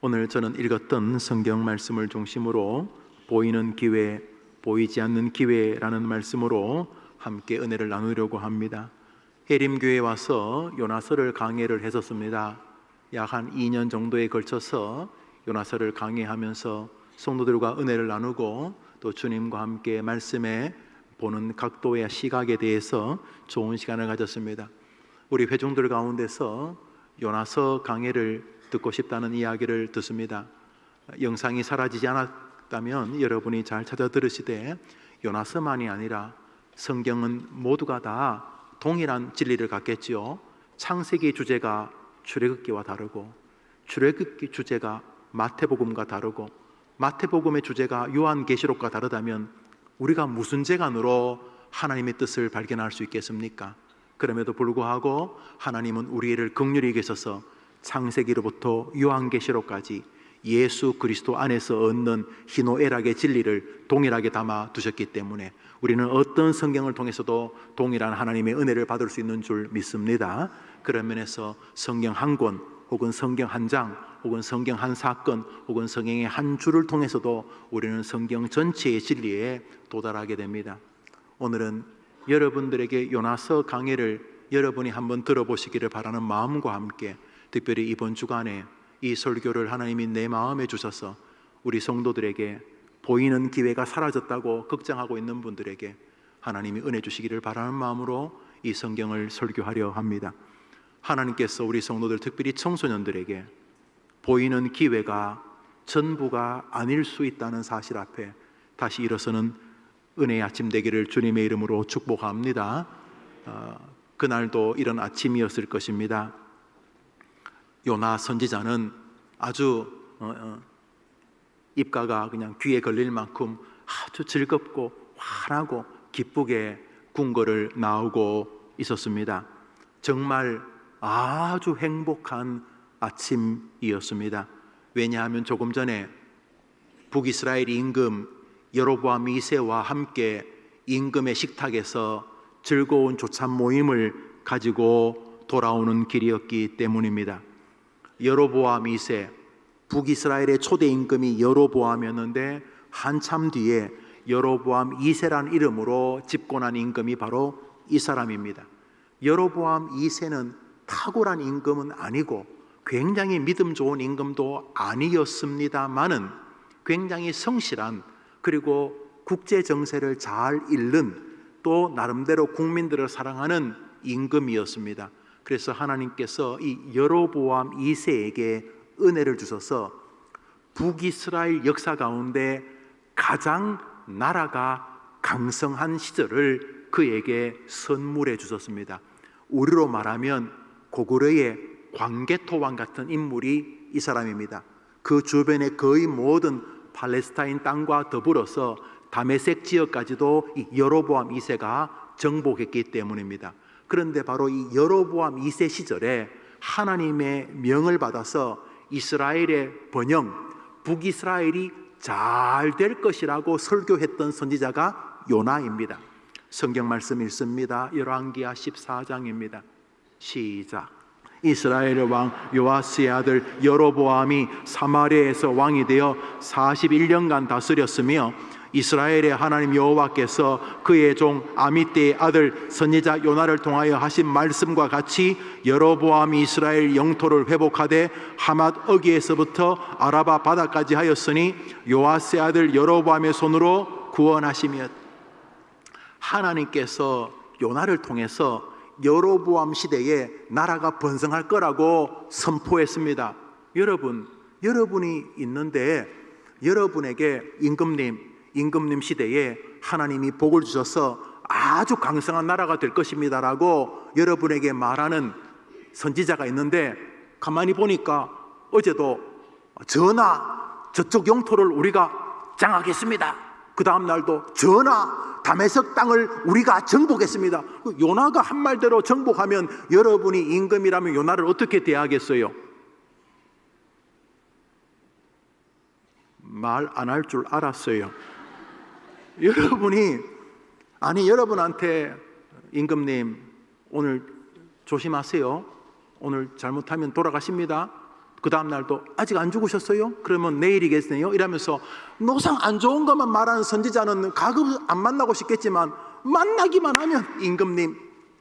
오늘 저는 읽었던 성경 말씀을 중심으로 보이는 기회, 보이지 않는 기회라는 말씀으로 함께 은혜를 나누려고 합니다. 해림교회에 와서 요나서를 강해를 했었습니다. 약 한 2년 정도에 걸쳐서 요나서를 강해하면서 성도들과 은혜를 나누고 또 주님과 함께 말씀에 보는 각도의 시각에 대해서 좋은 시간을 가졌습니다. 우리 회중들 가운데서 요나서 강해를 듣고 싶다는 이야기를 듣습니다. 영상이 사라지지 않았다면 여러분이 잘 찾아 들으시되, 요나서만이 아니라 성경은 모두가 다 동일한 진리를 갖겠지요. 창세기 주제가 출애굽기와 다르고, 출애굽기 주제가 마태복음과 다르고, 마태복음의 주제가 요한계시록과 다르다면 우리가 무슨 재간으로 하나님의 뜻을 발견할 수 있겠습니까? 그럼에도 불구하고 하나님은 우리를 긍휼히 여기셔서 창세기로부터 요한계시록까지 예수 그리스도 안에서 얻는 희노애락의 진리를 동일하게 담아 두셨기 때문에 우리는 어떤 성경을 통해서도 동일한 하나님의 은혜를 받을 수 있는 줄 믿습니다. 그런 면에서 성경 한 권, 혹은 성경 한 장, 혹은 성경 한 사건, 혹은 성경의 한 줄을 통해서도 우리는 성경 전체의 진리에 도달하게 됩니다. 오늘은 여러분들에게 요나서 강해를 여러분이 한번 들어보시기를 바라는 마음과 함께, 특별히 이번 주간에 이 설교를 하나님이 내 마음에 주셔서 우리 성도들에게 보이는 기회가 사라졌다고 걱정하고 있는 분들에게 하나님이 은혜 주시기를 바라는 마음으로 이 성경을 설교하려 합니다. 하나님께서 우리 성도들, 특별히 청소년들에게 보이는 기회가 전부가 아닐 수 있다는 사실 앞에 다시 일어서는 은혜의 아침 되기를 주님의 이름으로 축복합니다. 그날도 이런 아침이었을 것입니다. 요나 선지자는 아주 입가가 그냥 귀에 걸릴 만큼 아주 즐겁고 환하고 기쁘게 궁궐을 나오고 있었습니다. 정말 아주 행복한 아침이었습니다. 왜냐하면 조금 전에 북이스라엘 임금 여로보암 2세와 함께 임금의 식탁에서 즐거운 조찬 모임을 가지고 돌아오는 길이었기 때문입니다. 여로보암 2세, 북이스라엘의 초대 임금이 여로보암이었는데 한참 뒤에 여로보암 2세라는 이름으로 집권한 임금이 바로 이 사람입니다. 여로보암 2세는 탁월한 임금은 아니고 굉장히 믿음 좋은 임금도 아니었습니다마는 굉장히 성실한, 그리고 국제 정세를 잘 읽는, 또 나름대로 국민들을 사랑하는 임금이었습니다. 그래서 하나님께서 이 여로보암 2세에게 은혜를 주셔서 북이스라엘 역사 가운데 가장 나라가 강성한 시절을 그에게 선물해 주셨습니다. 우리로 말하면 고구려의 광개토왕 같은 인물이 이 사람입니다. 그 주변의 거의 모든 팔레스타인 땅과 더불어서 다메섹 지역까지도 이 여로보암 2세가 정복했기 때문입니다. 그런데 바로 이 여로보암 2세 시절에 하나님의 명을 받아서 이스라엘의 번영, 북이스라엘이 잘 될 것이라고 설교했던 선지자가 요나입니다. 성경 말씀 읽습니다. 열왕기하 14장입니다. 시작. 이스라엘의 왕 요아스의 아들 여로보암이 사마리아에서 왕이 되어 41년간 다스렸으며, 이스라엘의 하나님 여호와께서 그의 종 아미떼의 아들 선지자 요나를 통하여 하신 말씀과 같이 여로보암이 이스라엘 영토를 회복하되 하맛 어귀에서부터 아라바 바다까지 하였으니 요아스의 아들 여로보암의 손으로 구원하시며, 하나님께서 요나를 통해서 여로보암 시대에 나라가 번성할 거라고 선포했습니다. 여러분이 있는데 여러분에게 임금님 시대에 하나님이 복을 주셔서 아주 강성한 나라가 될 것입니다라고 여러분에게 말하는 선지자가 있는데, 가만히 보니까 어제도 전하, 저쪽 영토를 우리가 장악했습니다. 그 다음 날도 전하, 다메섹 땅을 우리가 정복했습니다. 요나가 한 말대로 정복하면 여러분이 임금이라면 요나를 어떻게 대하겠어요? 말 안 할 줄 알았어요. 여러분한테 임금님 오늘 조심하세요, 오늘 잘못하면 돌아가십니다, 그 다음 날도 아직 안 죽으셨어요? 그러면 내일이겠네요? 이러면서 노상 안 좋은 것만 말하는 선지자는 가끔 안 만나고 싶겠지만 만나기만 하면 임금님,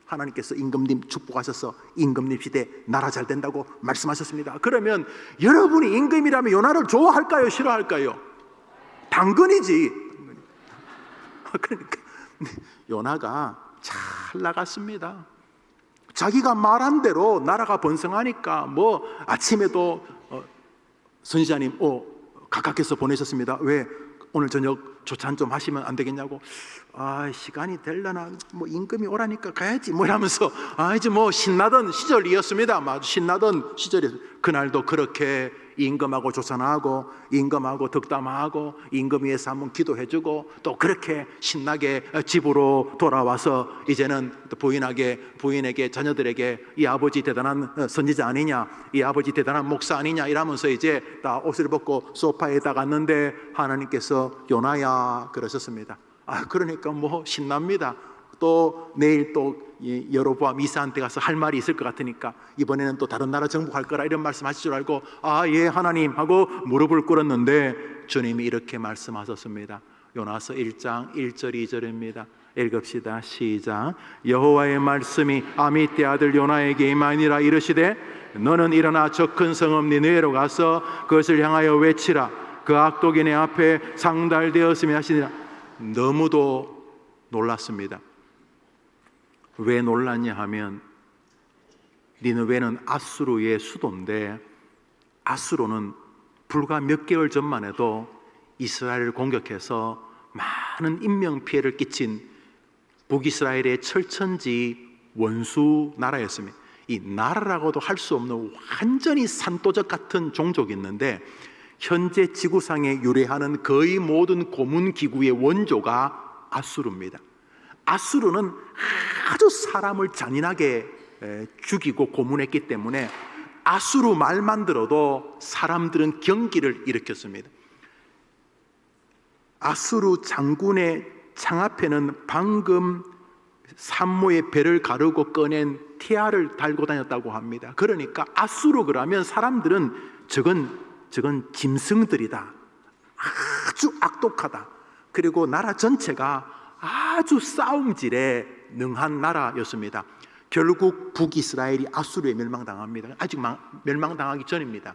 하나님께서 임금님 축복하셔서 임금님 시대 나라 잘 된다고 말씀하셨습니다. 그러면 여러분이 임금이라면 요나를 좋아할까요? 싫어할까요? 당근이지. 그러니까 요나가 잘 나갔습니다. 자기가 말한 대로 나라가 번성하니까 뭐 아침에도 선지자님 각각해서 보내셨습니다. 왜 오늘 저녁 조찬 좀 하시면 안 되겠냐고. 시간이 되려나, 뭐 임금이 오라니까 가야지 뭐 이러면서 이제 뭐 신나던 시절이었습니다. 신나던 시절이. 그날도 그렇게 임금하고 조찬하고 임금하고 덕담하고 임금 위해서 한번 기도해주고 또 그렇게 신나게 집으로 돌아와서 이제는 또 부인에게 자녀들에게 이 아버지 대단한 선지자 아니냐, 이 아버지 대단한 목사 아니냐 이러면서 이제 다 옷을 벗고 소파에 딱 앉는데 하나님께서 요나야 그러셨습니다. 그러니까 뭐 신납니다. 또 내일 또 여로보암 이사한테 가서 할 말이 있을 것 같으니까 이번에는 또 다른 나라 정복할 거라 이런 말씀하실 줄 알고 예 하나님 하고 무릎을 꿇었는데 주님이 이렇게 말씀하셨습니다. 요나서 1장 1절 2절입니다. 읽읍시다. 시작. 여호와의 말씀이 아미떼 아들 요나에게 임하니라. 이르시되 너는 일어나 저 큰 성읍 니느웨로 가서 그것을 향하여 외치라. 그 악독이 내 앞에 상달되었으며 하시니라. 너무도 놀랐습니다. 왜 놀랐냐 하면 니느웨는 아수르의 수도인데 아수르는 불과 몇 개월 전만 해도 이스라엘을 공격해서 많은 인명피해를 끼친 북이스라엘의 철천지 원수 나라였습니다. 이 나라라고도 할 수 없는 완전히 산도적 같은 종족이 있는데 현재 지구상에 유래하는 거의 모든 고문기구의 원조가 아수르입니다. 아수르는 아주 사람을 잔인하게 죽이고 고문했기 때문에 아수르 말만 들어도 사람들은 경기를 일으켰습니다. 아수르 장군의 창 앞에는 방금 산모의 배를 가르고 꺼낸 티아를 달고 다녔다고 합니다. 그러니까 아수르 그러면 사람들은 저건 짐승들이다, 아주 악독하다, 그리고 나라 전체가 아주 싸움질에 능한 나라였습니다. 결국 북이스라엘이 아수르에 멸망당합니다. 아직 멸망당하기 전입니다.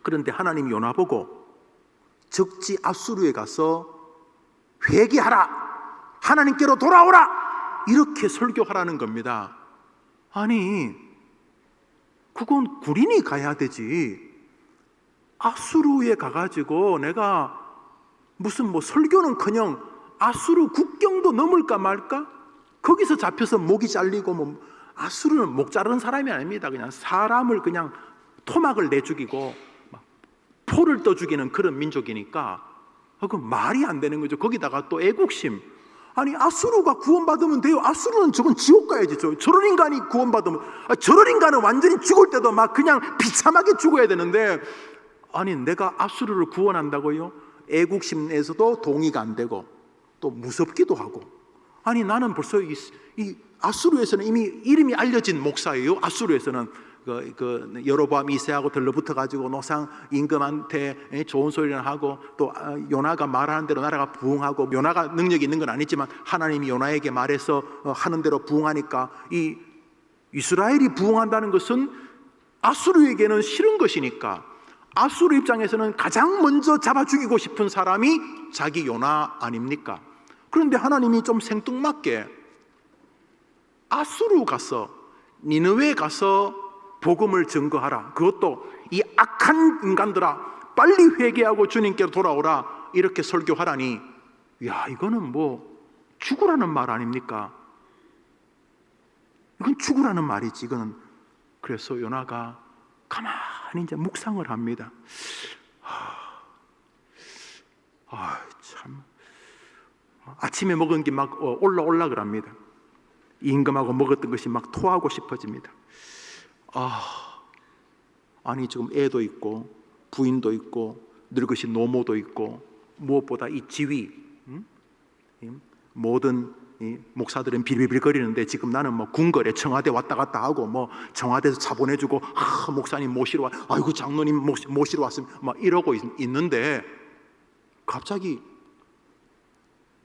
그런데 하나님이 요나 보고 적지 아수르에 가서 회개하라, 하나님께로 돌아오라, 이렇게 설교하라는 겁니다. 아니 그건 구린이 가야 되지. 아수르에 가가지고 내가 무슨 뭐 설교는커녕 아수르 국경도 넘을까 말까? 거기서 잡혀서 목이 잘리고 뭐 아수르는 목 자르는 사람이 아닙니다. 그냥 사람을 그냥 토막을 내 죽이고 포를 떠 죽이는 그런 민족이니까 그 말이 안 되는 거죠. 거기다가 또 애국심. 아니 아수르가 구원받으면 돼요. 아수르는 저건 지옥 가야지. 저런 인간이 구원받으면 저런 인간은 완전히 죽을 때도 막 그냥 비참하게 죽어야 되는데 아니 내가 아수르를 구원한다고요? 애국심에서도 동의가 안 되고 또 무섭기도 하고. 아니 나는 벌써 이 아수르에서는 이미 이름이 알려진 목사예요. 아수르에서는 여로보암 2세하고 들러붙어 가지고 노상 임금한테 좋은 소리를 하고 또 요나가 말하는 대로 나라가 부흥하고, 요나가 능력이 있는 건 아니지만 하나님이 요나에게 말해서 하는 대로 부흥하니까 이 이스라엘이 부흥한다는 것은 아수르에게는 싫은 것이니까 아수르 입장에서는 가장 먼저 잡아 죽이고 싶은 사람이 자기 요나 아닙니까? 그런데 하나님이 좀 생뚱맞게 아수르 가서 니느웨 가서 복음을 증거하라, 그것도 이 악한 인간들아 빨리 회개하고 주님께로 돌아오라, 이렇게 설교하라니, 야 이거는 뭐 죽으라는 말 아닙니까? 이건 죽으라는 말이지 이거는. 그래서 요나가 가만히 이제 묵상을 합니다. 참 아침에 먹은 게 막 올라 그럽니다. 임금하고 먹었던 것이 막 토하고 싶어집니다. 아니 지금 애도 있고 부인도 있고 늙으신 노모도 있고 무엇보다 이 지위, 모든 이 목사들은 빌빌거리는데 지금 나는 뭐 궁궐에 청와대 왔다 갔다 하고 뭐 청와대에서 차 보내주고 목사님 모시러 와, 아이고 장로님 모시러 왔으면 막 이러고 있는데 갑자기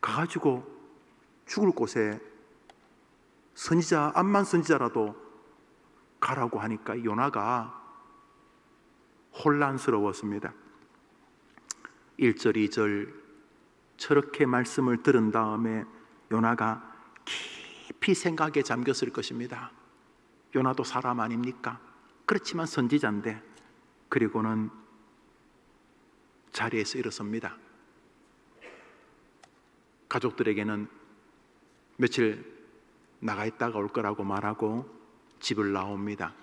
가가지고 죽을 곳에 선지자, 암만 선지자라도 가라고 하니까 요나가 혼란스러웠습니다. 1절 2절 저렇게 말씀을 들은 다음에 요나가 깊이 생각에 잠겼을 것입니다. 요나도 사람 아닙니까? 그렇지만 선지자인데. 그리고는 자리에서 일어섭니다. 가족들에게는 며칠 나가 있다가 올 거라고 말하고 집을 나옵니다.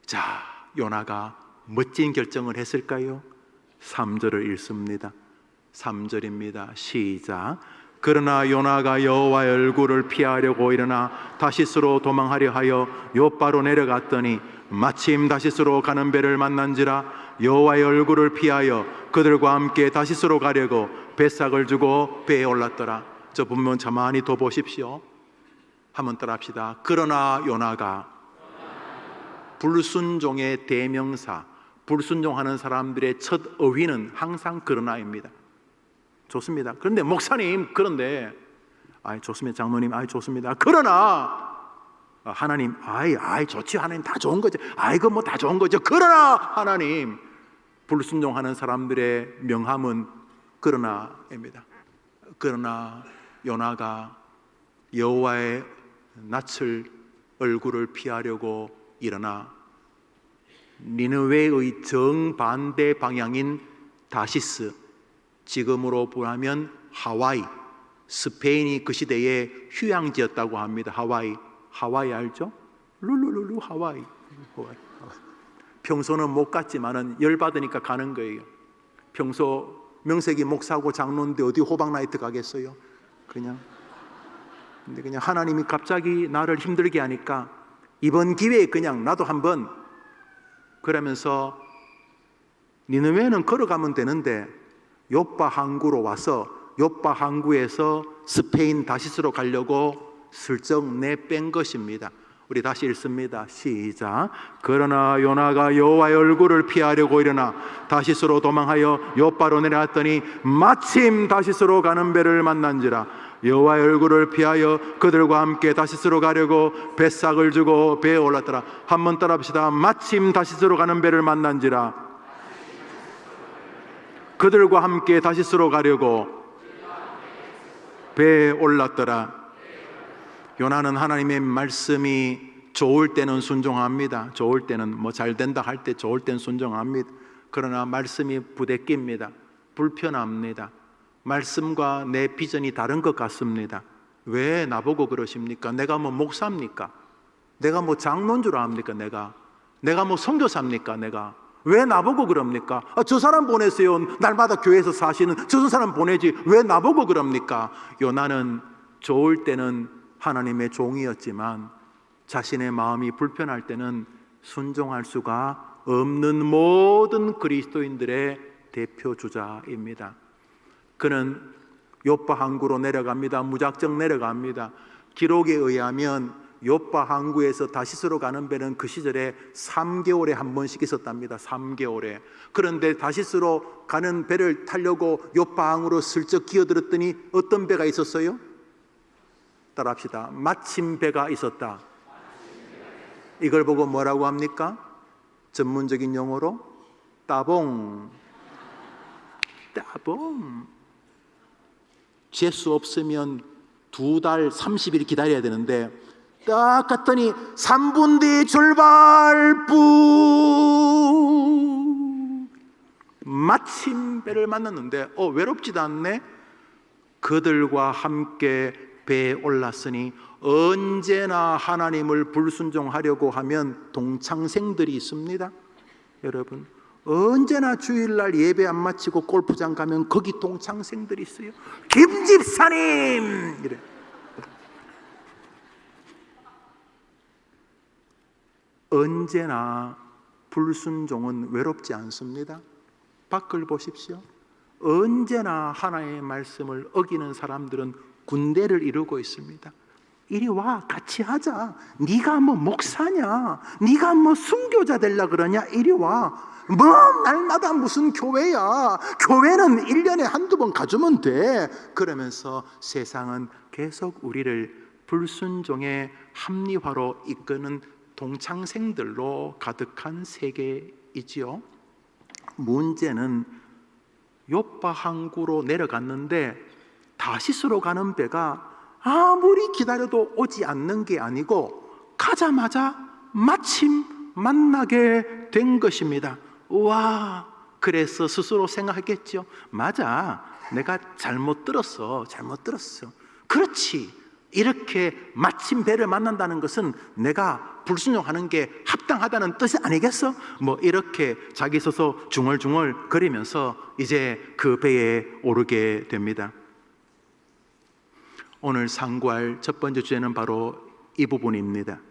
자, 요나가 멋진 결정을 했을까요? 3절을 읽습니다. 3절입니다. 시작. 그러나 요나가 여호와의 얼굴을 피하려고 일어나 다시스로 도망하려 하여 요바로 내려갔더니 마침 다시스로 가는 배를 만난지라 여호와의 얼굴을 피하여 그들과 함께 다시스로 가려고 뱃삭을 주고 배에 올랐더라. 저 본문 가만히 더 보십시오. 한번 따라합시다. 그러나 요나가, 불순종의 대명사, 불순종하는 사람들의 첫 어휘는 항상 그러나입니다. 좋습니다. 그런데 목사님, 그런데 좋습니다. 장로님, 좋습니다. 그러나 하나님, 좋지. 하나님 다 좋은 거죠. 이거 뭐 다 좋은 거죠. 그러나 하나님, 불순종하는 사람들의 명함은 그러나입니다. 그러나 요나가 여호와의 낯을 얼굴을 피하려고 일어나 니느웨의 정반대 방향인 다시스, 지금으로 보면 하와이, 스페인이 그 시대의 휴양지였다고 합니다. 하와이 알죠? 룰루룰루 하와이. 평소는 못 갔지만은 열받으니까 가는 거예요. 평소 명색이 목사고 장로인데 어디 호박나이트 가겠어요? 근데 그냥 하나님이 갑자기 나를 힘들게 하니까 이번 기회에 그냥 나도 한번, 그러면서 니느웨는 걸어가면 되는데 요빠 항구로 와서 요빠 항구에서 스페인 다시스로 가려고 슬쩍 내뺀 것입니다. 우리 다시 읽습니다. 시작. 그러나 요나가 여호와의 얼굴을 피하려고 일어나 다시스로 도망하여 요바로 내려갔더니 마침 다시스로 가는 배를 만난지라 여호와의 얼굴을 피하여 그들과 함께 다시스로 가려고 뱃삭을 주고 배에 올랐더라. 한번 따라합시다. 마침 다시스로 가는 배를 만난지라 그들과 함께 다시스로 가려고 배에 올랐더라. 요나는 하나님의 말씀이 좋을 때는 순종합니다. 좋을 때는 뭐 잘 된다 할 때 좋을 때는 순종합니다. 그러나 말씀이 부대낍니다. 불편합니다. 말씀과 내 비전이 다른 것 같습니다. 왜 나보고 그러십니까? 내가 뭐 목사입니까? 내가 뭐 장로인 줄 압니까? 내가 뭐 선교사입니까? 내가 왜 나보고 그럽니까? 저 사람 보내세요. 날마다 교회에서 사시는 저 사람 보내지 왜 나보고 그럽니까? 요나는 좋을 때는 하나님의 종이었지만 자신의 마음이 불편할 때는 순종할 수가 없는 모든 그리스도인들의 대표 주자입니다. 그는 요빠 항구로 내려갑니다. 무작정 내려갑니다. 기록에 의하면 요빠 항구에서 다시스로 가는 배는 그 시절에 3개월에 한 번씩 있었답니다. 3개월에. 그런데 다시스로 가는 배를 타려고 요빠 항구로 슬쩍 기어들었더니 어떤 배가 있었어요? 따라합시다. 마침 배가 있었다. 이걸 보고 뭐라고 합니까? 전문적인 용어로 따봉. 재수 없으면 2달 30일 기다려야 되는데 딱 갔더니 3분 뒤 출발. 마침 배를 만났는데 외롭지도 않네. 그들과 함께 배에 올랐으니 언제나 하나님을 불순종하려고 하면 동창생들이 있습니다. 여러분, 언제나 주일날 예배 안 마치고 골프장 가면 거기 동창생들이 있어요. 김 집사님! 이래. 언제나 불순종은 외롭지 않습니다. 밖을 보십시오. 언제나 하나님의 말씀을 어기는 사람들은 군대를 이루고 있습니다. 이리 와, 같이 하자. 네가 뭐 목사냐? 네가 뭐 순교자 되려 그러냐? 이리 와. 뭐 날마다 무슨 교회야? 교회는 1년에 한두 번 가주면 돼. 그러면서 세상은 계속 우리를 불순종의 합리화로 이끄는 동창생들로 가득한 세계이지요. 문제는 요파 항구로 내려갔는데 다시스로 가는 배가 아무리 기다려도 오지 않는 게 아니고 가자마자 마침 만나게 된 것입니다. 우와, 그래서 스스로 생각했겠죠. 맞아, 내가 잘못 들었어. 그렇지, 이렇게 마침 배를 만난다는 것은 내가 불순종하는 게 합당하다는 뜻이 아니겠어? 뭐 이렇게 자기 서서 중얼중얼 거리면서 이제 그 배에 오르게 됩니다. 오늘 상고할 첫 번째 주제는 바로 이 부분입니다.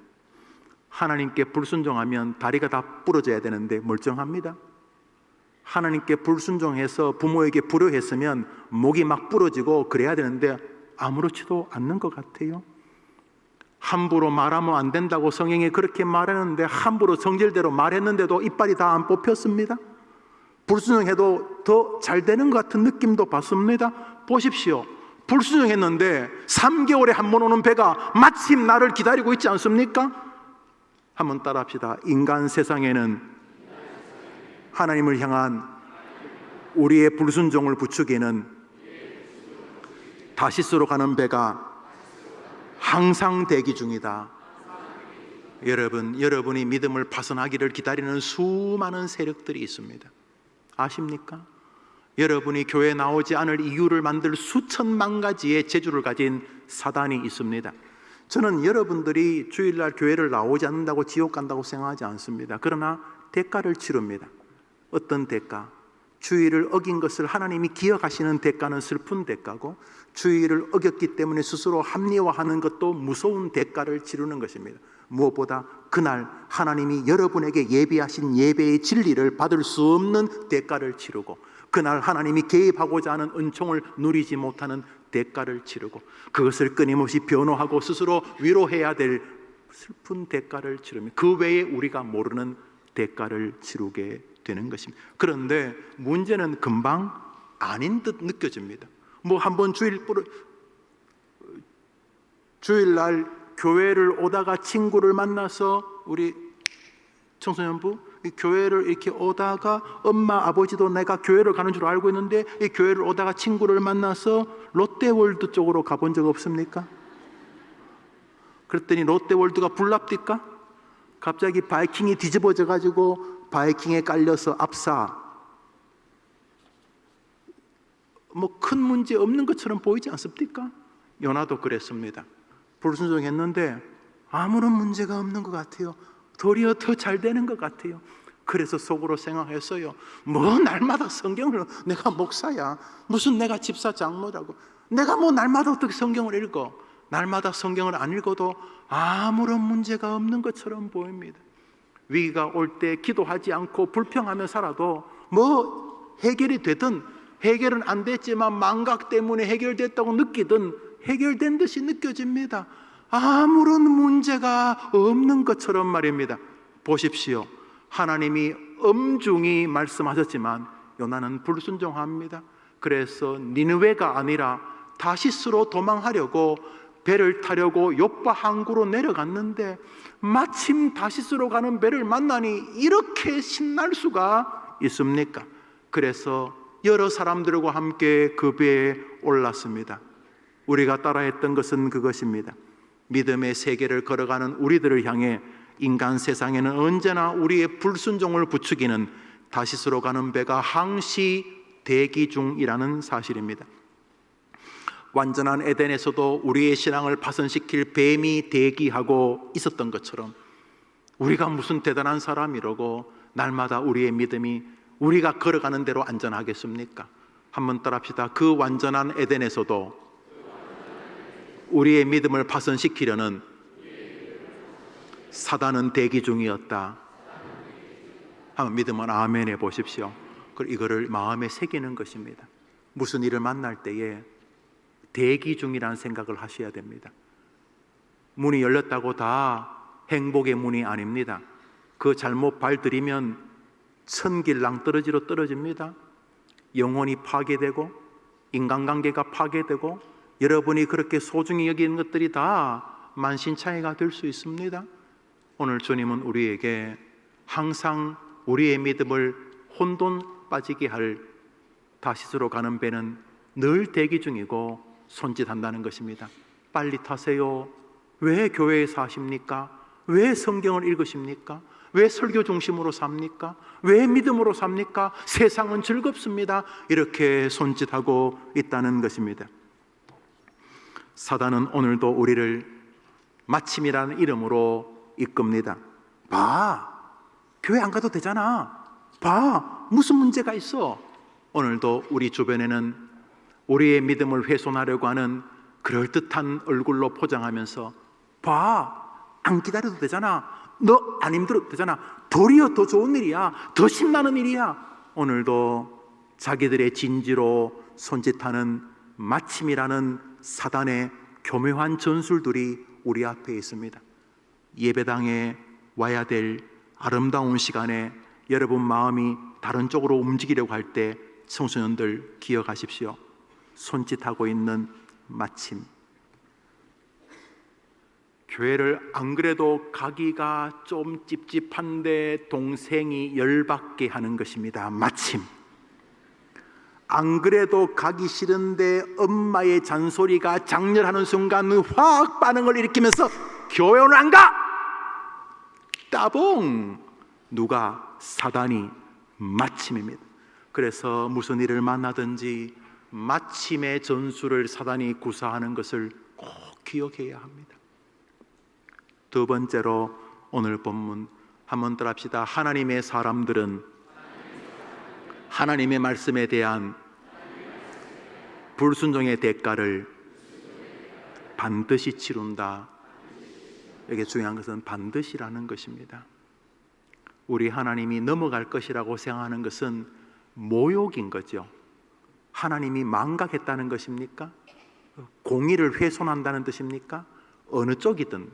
하나님께 불순종하면 다리가 다 부러져야 되는데 멀쩡합니다. 하나님께 불순종해서 부모에게 불효했으면 목이 막 부러지고 그래야 되는데 아무렇지도 않는 것 같아요. 함부로 말하면 안 된다고 성경에 그렇게 말했는데 함부로 성질대로 말했는데도 이빨이 다 안 뽑혔습니다. 불순종해도 더 잘 되는 것 같은 느낌도 받습니다. 보십시오. 불순종했는데 3개월에 한 번 오는 배가 마침 나를 기다리고 있지 않습니까? 한번 따라합시다. 인간 세상에는 하나님을 향한 우리의 불순종을 부추기는 다시스로 가는 배가 항상 대기 중이다. 여러분이 믿음을 파손하기를 기다리는 수많은 세력들이 있습니다. 아십니까? 여러분이 교회에 나오지 않을 이유를 만들 수천만 가지의 재주를 가진 사단이 있습니다. 저는 여러분들이 주일날 교회를 나오지 않는다고 지옥 간다고 생각하지 않습니다. 그러나 대가를 치릅니다. 어떤 대가? 주의를 어긴 것을 하나님이 기억하시는 대가는 슬픈 대가고, 주의를 어겼기 때문에 스스로 합리화하는 것도 무서운 대가를 치르는 것입니다. 무엇보다 그날 하나님이 여러분에게 예비하신 예배의 진리를 받을 수 없는 대가를 치르고, 그날 하나님이 개입하고자 하는 은총을 누리지 못하는 대가를 치르고, 그것을 끊임없이 변호하고 스스로 위로해야 될 슬픈 대가를 치르며 그 외에 우리가 모르는 대가를 치르게 되는 것입니다. 그런데 문제는 금방 아닌 듯 느껴집니다. 뭐 한번 주일날 교회를 오다가 친구를 만나서, 우리 청소년부 교회를 이렇게 오다가 엄마 아버지도 내가 교회를 가는 줄 알고 있는데 이 교회를 오다가 친구를 만나서 롯데월드 쪽으로 가본 적 없습니까? 그랬더니 롯데월드가 불납디까? 갑자기 바이킹이 뒤집어져 가지고 바이킹에 깔려서 압사. 뭐 큰 문제 없는 것처럼 보이지 않습니까? 요나도 그랬습니다. 불순종했는데 아무런 문제가 없는 것 같아요. 도리어 더 잘 되는 것 같아요. 그래서 속으로 생각했어요. 뭐 날마다 성경을, 내가 목사야, 무슨 내가 집사 장로라고, 내가 뭐 날마다 어떻게 성경을 읽어? 날마다 성경을 안 읽어도 아무런 문제가 없는 것처럼 보입니다. 위기가 올 때 기도하지 않고 불평하며 살아도 뭐 해결이 되든, 해결은 안 됐지만 망각 때문에 해결됐다고 느끼든 해결된 듯이 느껴집니다. 아무런 문제가 없는 것처럼 말입니다. 보십시오. 하나님이 엄중히 말씀하셨지만 요나는 불순종합니다. 그래서 니느웨가 아니라 다시스로 도망하려고 배를 타려고 요파 항구로 내려갔는데 마침 다시스로 가는 배를 만나니 이렇게 신날 수가 있습니까? 그래서 여러 사람들과 함께 그 배에 올랐습니다. 우리가 따라했던 것은 그것입니다. 믿음의 세계를 걸어가는 우리들을 향해 인간 세상에는 언제나 우리의 불순종을 부추기는 다시스로 가는 배가 항시 대기 중이라는 사실입니다. 완전한 에덴에서도 우리의 신앙을 파손시킬 뱀이 대기하고 있었던 것처럼 우리가 무슨 대단한 사람이라고 날마다 우리의 믿음이 우리가 걸어가는 대로 안전하겠습니까? 한번 따라합시다. 그 완전한 에덴에서도 우리의 믿음을 파손시키려는 사단은 대기 중이었다. 한번 믿으면 아멘 해보십시오. 그리고 이거를 마음에 새기는 것입니다. 무슨 일을 만날 때에 대기 중이라는 생각을 하셔야 됩니다. 문이 열렸다고 다 행복의 문이 아닙니다. 그 잘못 발들이면 천길 낭떠러지로 떨어집니다. 영혼이 파괴되고 인간관계가 파괴되고 여러분이 그렇게 소중히 여기는 것들이 다 만신창이가 될 수 있습니다. 오늘 주님은 우리에게 항상 우리의 믿음을 혼돈 빠지게 할 다시스로 가는 배는 늘 대기 중이고 손짓한다는 것입니다. 빨리 타세요. 왜 교회에서 하십니까? 왜 성경을 읽으십니까? 왜 설교 중심으로 삽니까? 왜 믿음으로 삽니까? 세상은 즐겁습니다. 이렇게 손짓하고 있다는 것입니다. 사단은 오늘도 우리를 마침이라는 이름으로 이끕니다. 봐, 교회 안 가도 되잖아. 봐, 무슨 문제가 있어? 오늘도 우리 주변에는 우리의 믿음을 훼손하려고 하는 그럴듯한 얼굴로 포장하면서 봐, 안 기다려도 되잖아. 너 안 힘들어도 되잖아. 도리어 더 좋은 일이야. 더 신나는 일이야. 오늘도 자기들의 진지로 손짓하는 마침이라는 사단의 교묘한 전술들이 우리 앞에 있습니다. 예배당에 와야 될 아름다운 시간에 여러분 마음이 다른 쪽으로 움직이려고 할 때 청소년들 기억하십시오. 손짓하고 있는 마침. 교회를 안 그래도 가기가 좀 찝찝한데 동생이 열받게 하는 것입니다. 마침. 안 그래도 가기 싫은데 엄마의 잔소리가 장렬하는 순간 확 반응을 일으키면서 교회 오늘 안 가! 따봉! 누가? 사단이. 마침입니다. 그래서 무슨 일을 만나든지 마침의 전술을 사단이 구사하는 것을 꼭 기억해야 합니다. 두 번째로 오늘 본문 한번 더 합시다. 하나님의 사람들은 하나님의 말씀에 대한 불순종의 대가를 반드시 치룬다. 여기 중요한 것은 반드시라는 것입니다. 우리 하나님이 넘어갈 것이라고 생각하는 것은 모욕인 거죠. 하나님이 망각했다는 것입니까? 공의를 훼손한다는 뜻입니까? 어느 쪽이든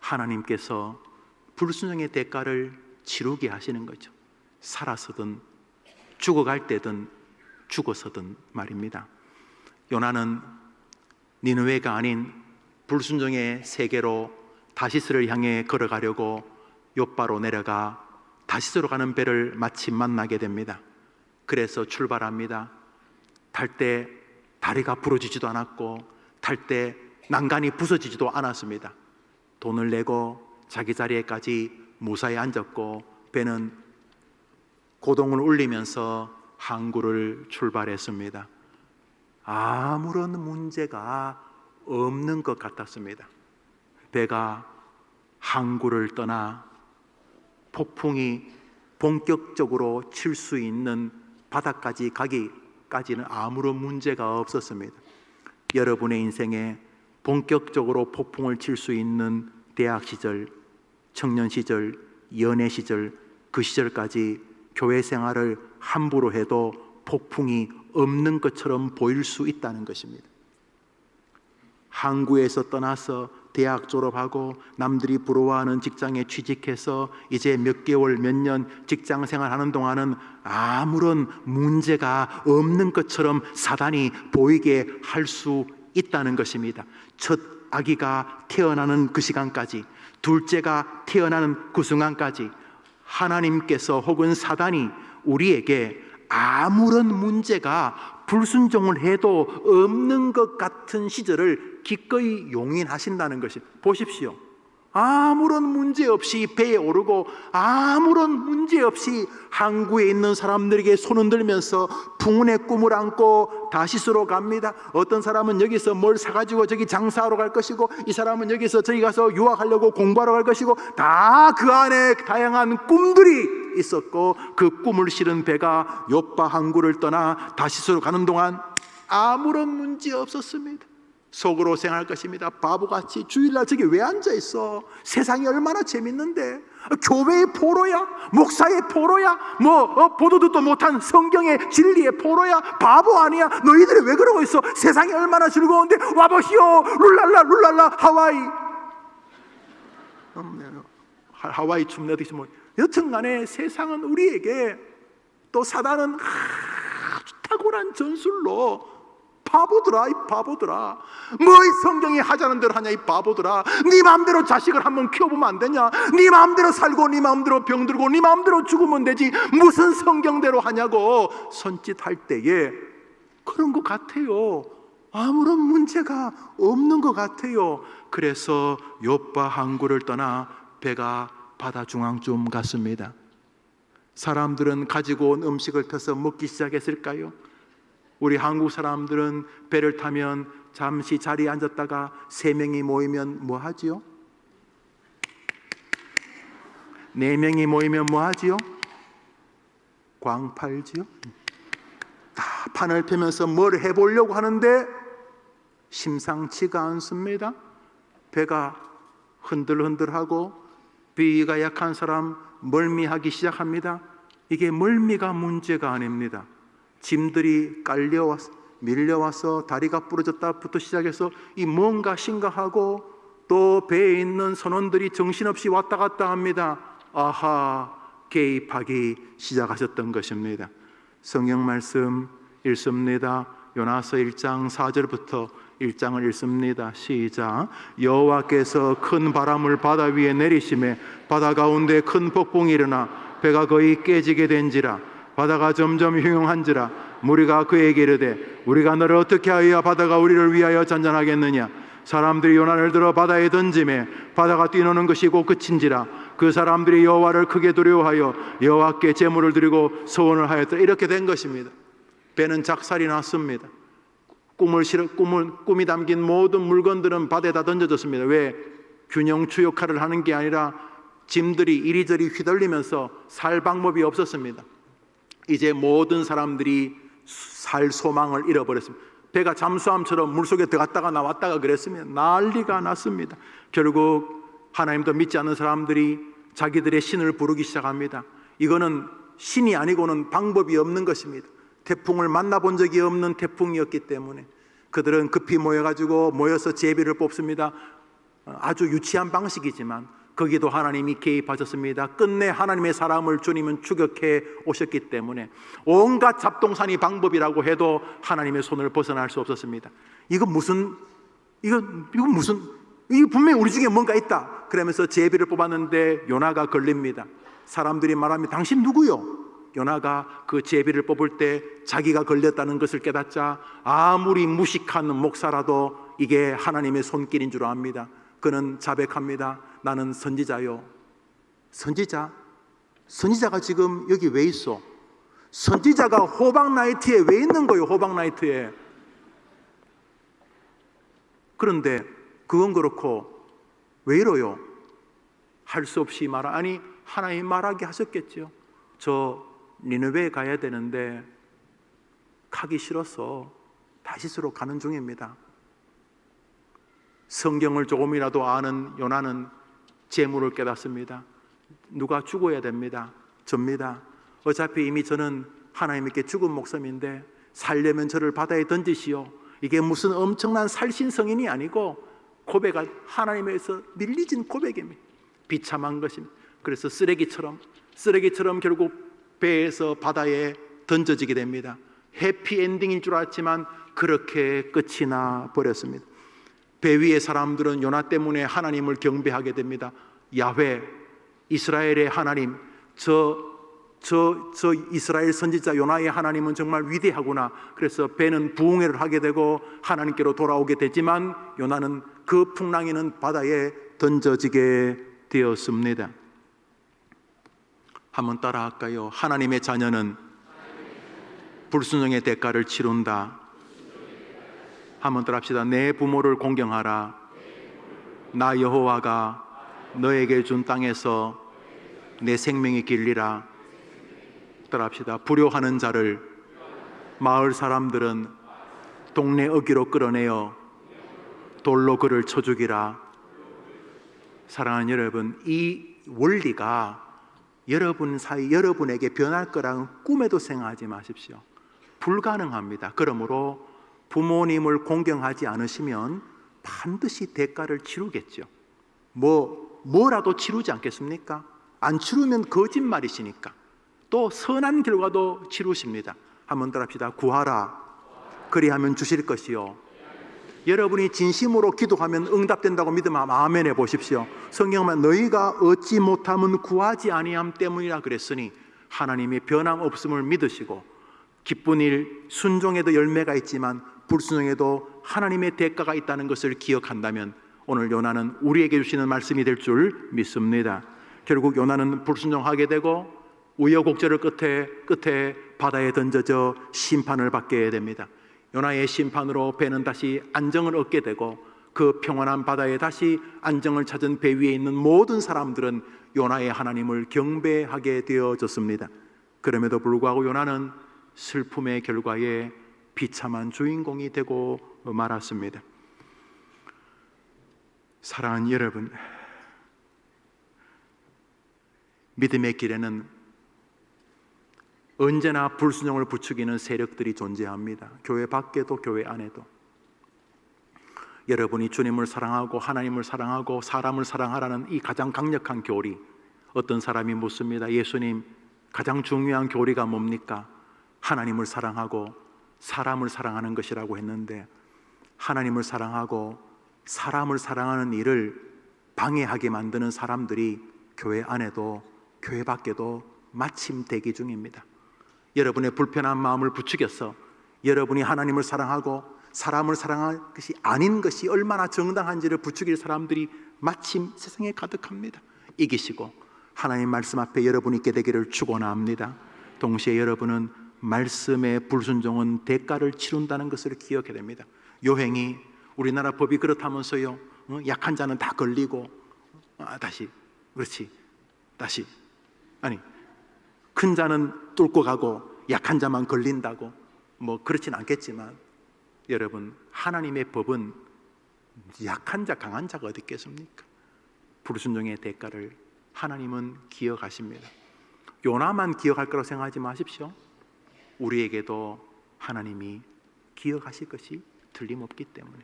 하나님께서 불순종의 대가를 치르게 하시는 거죠. 살아서든 죽어갈 때든 죽어서든 말입니다. 요나는 니느웨가 아닌 불순종의 세계로 다시스를 향해 걸어가려고 욥바로 내려가 다시스로 가는 배를 마침 만나게 됩니다. 그래서 출발합니다. 탈 때 다리가 부러지지도 않았고 탈 때 난간이 부서지지도 않았습니다. 돈을 내고 자기 자리에까지 무사히 앉았고 배는 고동을 울리면서 항구를 출발했습니다. 아무런 문제가 없는 것 같았습니다. 배가 항구를 떠나 폭풍이 본격적으로 칠 수 있는 바다까지 가기까지는 아무런 문제가 없었습니다. 여러분의 인생에 본격적으로 폭풍을 칠 수 있는 대학 시절, 청년 시절, 연애 시절, 그 시절까지 교회 생활을 함부로 해도 폭풍이 없는 것처럼 보일 수 있다는 것입니다. 항구에서 떠나서 대학 졸업하고 남들이 부러워하는 직장에 취직해서 이제 몇 개월, 몇 년 직장 생활하는 동안은 아무런 문제가 없는 것처럼 사단이 보이게 할 수 있다는 것입니다. 첫 아기가 태어나는 그 시간까지, 둘째가 태어나는 그 순간까지 하나님께서 혹은 사단이 우리에게 아무런 문제가 불순종을 해도 없는 것 같은 시절을 기꺼이 용인하신다는 것이, 보십시오. 아무런 문제 없이 배에 오르고 아무런 문제 없이 항구에 있는 사람들에게 손을 들면서 풍운의 꿈을 안고 다시스로 갑니다. 어떤 사람은 여기서 뭘 사가지고 저기 장사하러 갈 것이고, 이 사람은 여기서 저기 가서 유학하려고 공부하러 갈 것이고, 다 그 안에 다양한 꿈들이 있었고, 그 꿈을 실은 배가 욥바 항구를 떠나 다시스로 가는 동안 아무런 문제 없었습니다. 속으로 생각할 것입니다. 바보같이 주일날 저기 왜 앉아있어? 세상이 얼마나 재밌는데, 교회의 포로야? 목사의 포로야? 보도 듣도 못한 성경의 진리의 포로야? 바보 아니야? 너희들이 왜 그러고 있어? 세상이 얼마나 즐거운데 와보시오. 룰랄라 룰랄라 하와이. 하와이 춤내듯이 여튼간에 세상은 우리에게, 또 사단은 아주 탁월한 전술로 바보들아, 이 바보들아, 뭐 이 성경이 하자는 대로 하냐, 이 바보들아. 네 마음대로 자식을 한번 키워보면 안 되냐? 네 마음대로 살고 네 마음대로 병들고 네 마음대로 죽으면 되지, 무슨 성경대로 하냐고 손짓할 때에 그런 것 같아요. 아무런 문제가 없는 것 같아요. 그래서 욥과 항구를 떠나 배가 바다 중앙쯤 갔습니다. 사람들은 가지고 온 음식을 펴서 먹기 시작했을까요? 우리 한국 사람들은 배를 타면 잠시 자리에 앉았다가 3명이 모이면 뭐 하지요? 4명이 모이면 뭐 하지요? 광 팔지요? 다 판을 펴면서 뭘 해보려고 하는데 심상치가 않습니다. 배가 흔들흔들하고 비위가 약한 사람 멀미하기 시작합니다. 이게 멀미가 문제가 아닙니다. 짐들이 밀려와서 다리가 부러졌다부터 시작해서 이 뭔가 심각하고, 또 배에 있는 선원들이 정신없이 왔다 갔다 합니다. 아하, 개입하기 시작하셨던 것입니다. 성경 말씀 읽습니다. 요나서 1장 4절부터 1장을 읽습니다. 시작. 여호와께서 큰 바람을 바다 위에 내리심에 바다 가운데 큰 폭풍이 일어나 배가 거의 깨지게 된지라. 바다가 점점 흉흉한지라. 무리가 그에게 이르되 우리가 너를 어떻게 하여야 바다가 우리를 위하여 잔잔하겠느냐. 사람들이 요난을 들어 바다에 던짐에 바다가 뛰노는 것이 곧 그친지라. 그 사람들이 여호와를 크게 두려워하여 여호와께 제물을 드리고 서원을 하였더라. 이렇게 된 것입니다. 배는 작살이 났습니다. 꿈이 담긴 모든 물건들은 바다에다 던져졌습니다. 왜? 균형추 역할을 하는 게 아니라 짐들이 이리저리 휘둘리면서 살 방법이 없었습니다. 이제 모든 사람들이 살 소망을 잃어버렸습니다. 배가 잠수함처럼 물속에 들어갔다가 나왔다가 그랬으면 난리가 났습니다. 결국 하나님도 믿지 않는 사람들이 자기들의 신을 부르기 시작합니다. 이거는 신이 아니고는 방법이 없는 것입니다. 태풍을 만나본 적이 없는 태풍이었기 때문에 그들은 급히 모여서 제비를 뽑습니다. 아주 유치한 방식이지만 거기도 하나님이 개입하셨습니다. 끝내 하나님의 사람을 주님은 추격해 오셨기 때문에 온갖 잡동사니 방법이라고 해도 하나님의 손을 벗어날 수 없었습니다. 이거 분명히 우리 중에 뭔가 있다. 그러면서 제비를 뽑았는데 요나가 걸립니다. 사람들이 말합니다. 당신 누구요? 요나가 그 제비를 뽑을 때 자기가 걸렸다는 것을 깨닫자 아무리 무식한 목사라도 이게 하나님의 손길인 줄 압니다. 그는 자백합니다. 나는 선지자요. 선지자가 지금 여기 왜 있어? 선지자가 호박 나이트에 왜 있는 거예요? 호박 나이트에. 그런데 그건 그렇고 왜 이러요? 할 수 없이 아니 하나님 말하게 하셨겠죠. 저 니느웨에 가야 되는데 가기 싫어서 다시스로 가는 중입니다. 성경을 조금이라도 아는 요나는 재물을 깨닫습니다. 누가 죽어야 됩니다. 접니다. 어차피 이미 저는 하나님께 죽은 목숨인데 살려면 저를 바다에 던지시오. 이게 무슨 엄청난 살신성인이 아니고 고백한 하나님에서 밀리진 고백입니다. 비참한 것입니다. 그래서 쓰레기처럼 결국 배에서 바다에 던져지게 됩니다. 해피엔딩인 줄 알았지만 그렇게 끝이 나 버렸습니다. 배 위의 사람들은 요나 때문에 하나님을 경배하게 됩니다. 야훼, 이스라엘의 하나님, 저 이스라엘 선지자 요나의 하나님은 정말 위대하구나. 그래서 배는 부흥회를 하게 되고 하나님께로 돌아오게 되지만 요나는 그 풍랑이는 바다에 던져지게 되었습니다. 한번 따라할까요? 하나님의 자녀는 불순종의 대가를 치른다. 한번 따라합시다. 내 부모를 공경하라. 나 여호와가 너에게 준 땅에서 내 생명이 길리라. 따라합시다. 불효하는 자를 마을 사람들은 동네 어귀로 끌어내어 돌로 그를 쳐 죽이라. 사랑하는 여러분, 이 원리가 여러분 사이 여러분에게 변할 거라는 꿈에도 생각하지 마십시오. 불가능합니다. 그러므로 부모님을 공경하지 않으시면 반드시 대가를 치르겠죠. 뭐라도 치르지 않겠습니까? 안 치르면 거짓말이시니까. 또 선한 결과도 치르십니다. 한번 더 합시다. 구하라 그리하면 주실 것이요, 여러분이 진심으로 기도하면 응답된다고 믿으면 아멘 해보십시오. 성경은 너희가 얻지 못함은 구하지 아니함 때문이라 그랬으니 하나님이 변함없음을 믿으시고 기쁜 일 순종에도 열매가 있지만 불순종에도 하나님의 대가가 있다는 것을 기억한다면 오늘 요나는 우리에게 주시는 말씀이 될 줄 믿습니다. 결국 요나는 불순종하게 되고 우여곡절을 끝에 바다에 던져져 심판을 받게 됩니다. 요나의 심판으로 배는 다시 안정을 얻게 되고 그 평안한 바다에 다시 안정을 찾은 배 위에 있는 모든 사람들은 요나의 하나님을 경배하게 되어졌습니다. 그럼에도 불구하고 요나는 슬픔의 결과에 비참한 주인공이 되고 말았습니다. 사랑하는 여러분, 믿음의 길에는 언제나 불순종을 부추기는 세력들이 존재합니다. 교회 밖에도 교회 안에도. 여러분이 주님을 사랑하고 하나님을 사랑하고 사람을 사랑하라는 이 가장 강력한 교리, 어떤 사람이 묻습니다. 예수님, 가장 중요한 교리가 뭡니까? 하나님을 사랑하고 사람을 사랑하는 것이라고 했는데, 하나님을 사랑하고 사람을 사랑하는 일을 방해하게 만드는 사람들이 교회 안에도 교회 밖에도 마침 대기 중입니다. 여러분의 불편한 마음을 부추겨서 여러분이 하나님을 사랑하고 사람을 사랑할 것이 아닌 것이 얼마나 정당한지를 부추길 사람들이 마침 세상에 가득합니다. 이기시고 하나님 말씀 앞에 여러분이 있게 되기를 축원합니다. 동시에 여러분은 말씀의 불순종은 대가를 치른다는 것을 기억해야 됩니다. 요행이 우리나라 법이 그렇다면서요, 약한 자는 다 걸리고 다시 아니 큰 자는 뚫고 가고 약한 자만 걸린다고, 그렇진 않겠지만 여러분, 하나님의 법은 약한 자 강한 자가 어디 있겠습니까? 불순종의 대가를 하나님은 기억하십니다. 요나만 기억할 거라고 생각하지 마십시오. 우리에게도 하나님이 기억하실 것이 틀림없기 때문에,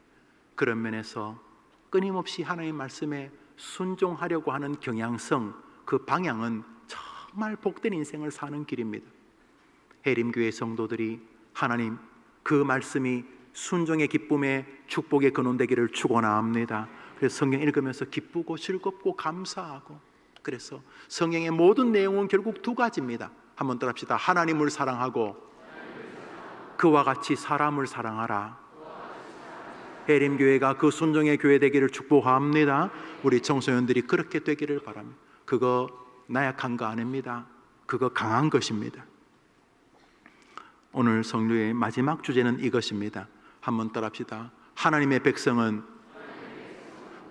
그런 면에서 끊임없이 하나님의 말씀에 순종하려고 하는 경향성, 그 방향은 정말 복된 인생을 사는 길입니다. 해림교회 성도들이 하나님 그 말씀이 순종의 기쁨의 축복의 근원되기를 축원합니다. 그래서 성경 읽으면서 기쁘고 즐겁고 감사하고, 그래서 성경의 모든 내용은 결국 두 가지입니다. 한번 더 합시다. 하나님을 사랑하고 그와 같이 사람을 사랑하라. 해림교회가 그 순종의 교회 되기를 축복합니다. 우리 청소년들이 그렇게 되기를 바랍니다. 그거 나약한 거 아닙니다. 그거 강한 것입니다. 오늘 성료의 마지막 주제는 이것입니다. 한번 따라합시다. 하나님의 백성은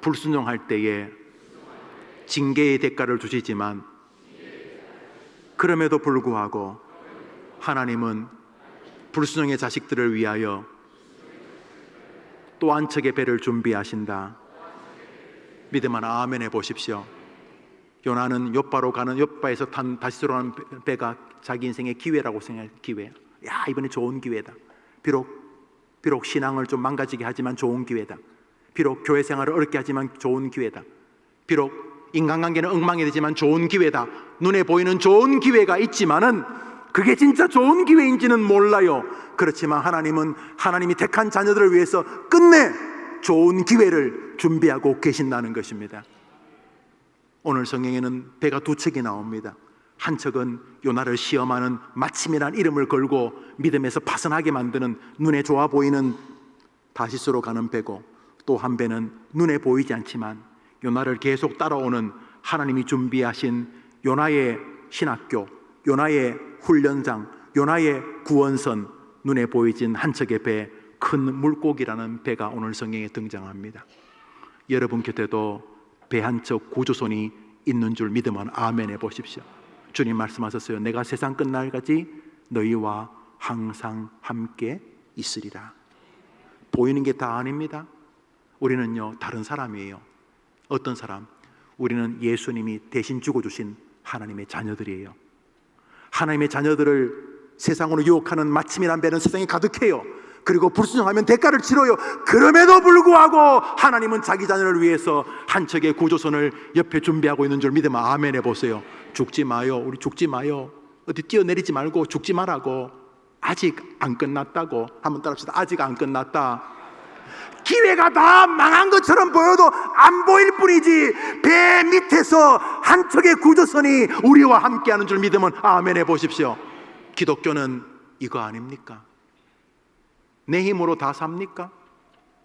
불순종할 때에 징계의 대가를 주시지만 그럼에도 불구하고 하나님은 불순종의 자식들을 위하여 또 한 척의 배를 준비하신다. 믿음 하나 아멘 해보십시오. 요나는 욥바로 가는, 욥바에서 탄 다시스로 가는 배가 자기 인생의 기회라고 생각해요. 기회. 야, 이번에 좋은 기회다. 비록 신앙을 좀 망가지게 하지만 좋은 기회다. 비록 교회 생활을 어렵게 하지만 좋은 기회다. 비록 인간관계는 엉망이 되지만 좋은 기회다. 눈에 보이는 좋은 기회가 있지만은 그게 진짜 좋은 기회인지는 몰라요. 그렇지만 하나님은 하나님이 택한 자녀들을 위해서 끝내 좋은 기회를 준비하고 계신다는 것입니다. 오늘 성경에는 배가 두 척이 나옵니다. 한 척은 요나를 시험하는 마침이라는 이름을 걸고 믿음에서 파선하게 만드는 눈에 좋아 보이는 다시스로 가는 배고, 또 한 배는 눈에 보이지 않지만 요나를 계속 따라오는 하나님이 준비하신 요나의 신학교, 요나의 훈련장, 요나의 구원선, 눈에 보이진 한 척의 배, 큰 물고기라는 배가 오늘 성경에 등장합니다. 여러분 곁에도 배 한 척 구조선이 있는 줄 믿으면 아멘 해보십시오. 주님 말씀하셨어요. 내가 세상 끝날까지 너희와 항상 함께 있으리라. 보이는 게 다 아닙니다. 우리는요 다른 사람이에요. 어떤 사람? 우리는 예수님이 대신 죽어주신 하나님의 자녀들이에요. 하나님의 자녀들을 세상으로 유혹하는 마침이란 배는 세상에 가득해요. 그리고 불순종하면 대가를 치러요. 그럼에도 불구하고 하나님은 자기 자녀를 위해서 한 척의 구조선을 옆에 준비하고 있는 줄 믿으면 아멘 해보세요. 죽지 마요. 우리 죽지 마요. 어디 뛰어내리지 말고 죽지 말라고. 아직 안 끝났다고. 한번 따라합시다. 아직 안 끝났다. 기회가 다 망한 것처럼 보여도 안 보일 뿐이지, 배 밑에서 한 척의 구조선이 우리와 함께하는 줄 믿으면 아멘 해보십시오. 기독교는 이거 아닙니까? 내 힘으로 다 삽니까?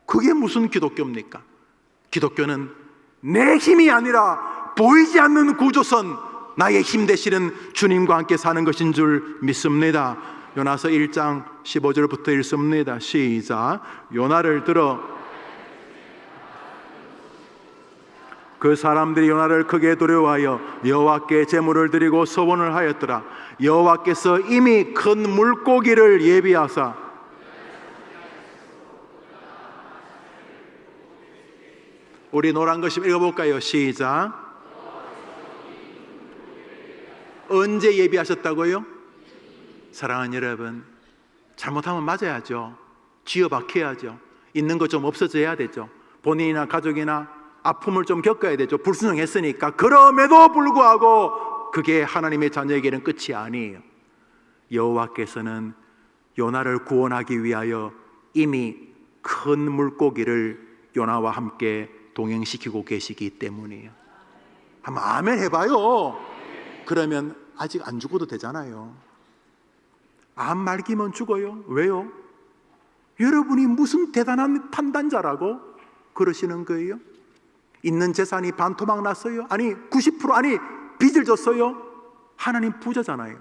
그게 무슨 기독교입니까? 기독교는 내 힘이 아니라 보이지 않는 구조선, 나의 힘 되시는 주님과 함께 사는 것인 줄 믿습니다. 요나서 1장 15절부터 읽습니다. 시작. 요나를 들어 그 사람들이 요나를 크게 두려워하여 여호와께 제물을 드리고 소원을 하였더라. 여호와께서 이미 큰 물고기를 예비하사 우리 노란 것이 읽어볼까요? 시작. 언제 예비하셨다고요? 사랑하는 여러분, 잘못하면 맞아야죠. 쥐어박혀야죠. 있는 것 좀 없어져야 되죠. 본인이나 가족이나 아픔을 좀 겪어야 되죠. 불순종했으니까. 그럼에도 불구하고 그게 하나님의 자녀에게는 끝이 아니에요. 여호와께서는 요나를 구원하기 위하여 이미 큰 물고기를 요나와 함께 동행시키고 계시기 때문이에요. 한번 아멘 해봐요. 그러면 아직 안 죽어도 되잖아요. 암 말기면 죽어요. 왜요? 여러분이 무슨 대단한 판단자라고 그러시는 거예요? 있는 재산이 반토막 났어요? 아니 90% 아니 빚을 졌어요? 하나님 부자잖아요.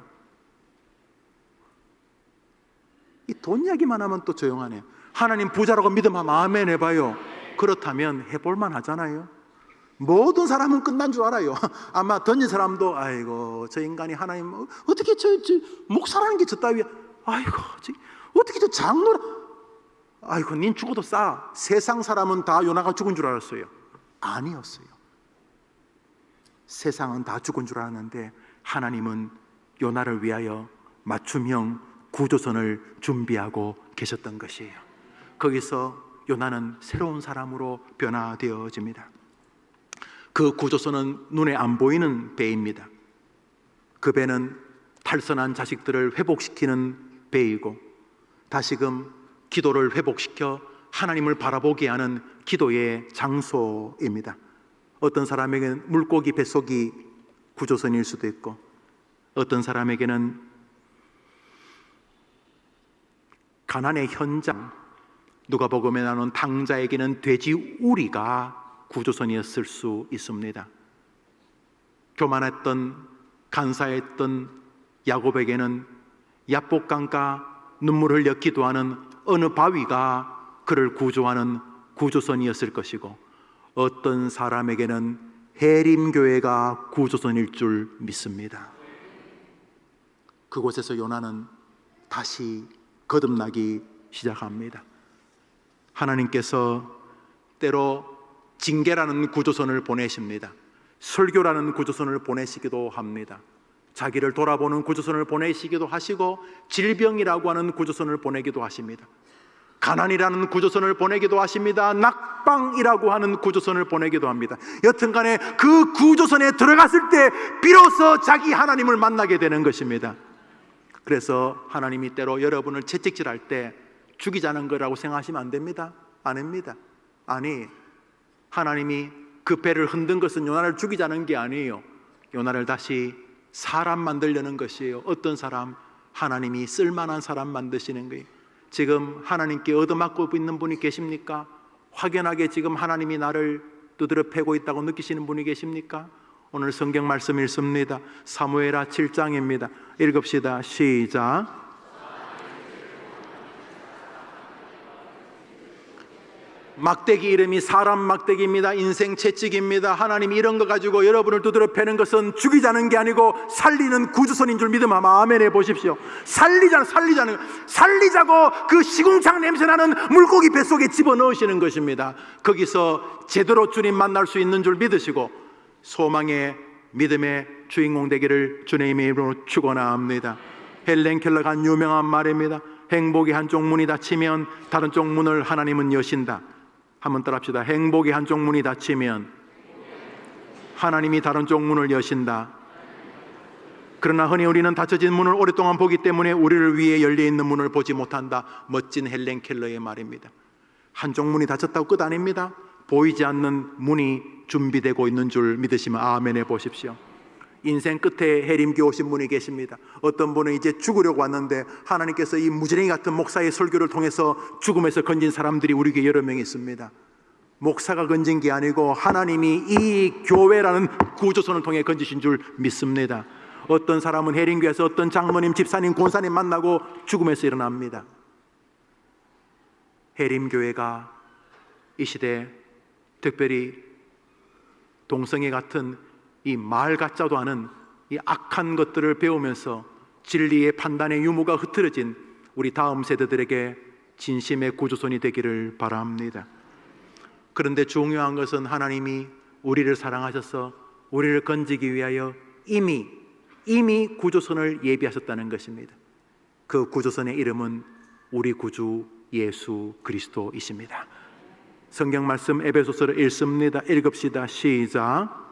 이 돈 이야기만 하면 또 조용하네요. 하나님 부자라고 믿으면 아멘 해봐요. 그렇다면 해볼만 하잖아요. 모든 사람은 끝난 줄 알아요. 아마 던진 사람도 아이고 저 인간이 하나님 어떻게 저 목사라는 게 저 따위야. 아이고 어떻게 저 장로라. 아이고 닌 죽어도 싸. 세상 사람은 다 요나가 죽은 줄 알았어요. 아니었어요. 세상은 다 죽은 줄 알았는데 하나님은 요나를 위하여 맞춤형 구조선을 준비하고 계셨던 것이에요. 거기서 요나는 새로운 사람으로 변화되어집니다. 그 구조선은 눈에 안 보이는 배입니다. 그 배는 탈선한 자식들을 회복시키는 배이고 다시금 기도를 회복시켜 하나님을 바라보게 하는 기도의 장소입니다. 어떤 사람에게는 물고기 뱃속이 구조선일 수도 있고 어떤 사람에게는 가난의 현장, 누가복음에 나오는 당자에게는 돼지 우리가 구조선이었을 수 있습니다. 교만했던 간사했던 야곱에게는 야복강가 눈물 흘려 기도하는 어느 바위가 그를 구조하는 구조선이었을 것이고 어떤 사람에게는 해림교회가 구조선일 줄 믿습니다. 그곳에서 요나는 다시 거듭나기 시작합니다. 하나님께서 때로 징계라는 구조선을 보내십니다. 설교라는 구조선을 보내시기도 합니다. 자기를 돌아보는 구조선을 보내시기도 하시고 질병이라고 하는 구조선을 보내기도 하십니다. 가난이라는 구조선을 보내기도 하십니다. 낙방이라고 하는 구조선을 보내기도 합니다. 여튼간에 그 구조선에 들어갔을 때 비로소 자기 하나님을 만나게 되는 것입니다. 그래서 하나님이 때로 여러분을 채찍질할 때 죽이자는 거라고 생각하시면 안 됩니다. 아닙니다. 아니, 하나님이 그 배를 흔든 것은 요나를 죽이자는 게 아니에요. 요나를 다시 사람 만들려는 것이에요. 어떤 사람? 하나님이 쓸만한 사람 만드시는 거예요. 지금 하나님께 얻어맞고 있는 분이 계십니까? 확연하게 지금 하나님이 나를 두드려 패고 있다고 느끼시는 분이 계십니까? 오늘 성경 말씀 읽습니다. 사무엘하 7장입니다. 읽읍시다. 시작. 막대기 이름이 사람 막대기입니다. 인생 채찍입니다. 하나님 이런 거 가지고 여러분을 두드려 패는 것은 죽이자는 게 아니고 살리는 구조선인 줄 믿으면 아멘 해보십시오. 살리자고 그 시궁창 냄새나는 물고기 뱃속에 집어넣으시는 것입니다. 거기서 제대로 주님 만날 수 있는 줄 믿으시고 소망의 믿음의 주인공 되기를 주님의 이름으로 축원합니다. 헬렌 켈러가 한 유명한 말입니다. 행복이 한쪽 문이 닫히면 다른 쪽 문을 하나님은 여신다. 한번 따라합시다. 행복이 한쪽 문이 닫히면 하나님이 다른 쪽 문을 여신다. 그러나 흔히 우리는 닫혀진 문을 오랫동안 보기 때문에 우리를 위해 열려있는 문을 보지 못한다. 멋진 헬렌 켈러의 말입니다. 한쪽 문이 닫혔다고 끝 아닙니다. 보이지 않는 문이 준비되고 있는 줄 믿으시면 아멘 해보십시오. 인생 끝에 해림교회 오신 분이 계십니다. 어떤 분은 이제 죽으려고 왔는데 하나님께서 이 무지랭이 같은 목사의 설교를 통해서 죽음에서 건진 사람들이 우리 교회 여러 명 있습니다. 목사가 건진 게 아니고 하나님이 이 교회라는 구조선을 통해 건지신 줄 믿습니다. 어떤 사람은 해림교회에서 어떤 장로님, 집사님, 권사님 만나고 죽음에서 일어납니다. 해림교회가 이 시대 특별히 동성애 같은 이 말 같자도 않은 이 악한 것들을 배우면서 진리의 판단의 유무가 흐트러진 우리 다음 세대들에게 진심의 구조선이 되기를 바랍니다. 그런데 중요한 것은 하나님이 우리를 사랑하셔서 우리를 건지기 위하여 이미 구조선을 예비하셨다는 것입니다. 그 구조선의 이름은 우리 구주 예수 그리스도이십니다. 성경 말씀 에베소서를 읽습니다. 읽읍시다. 시작.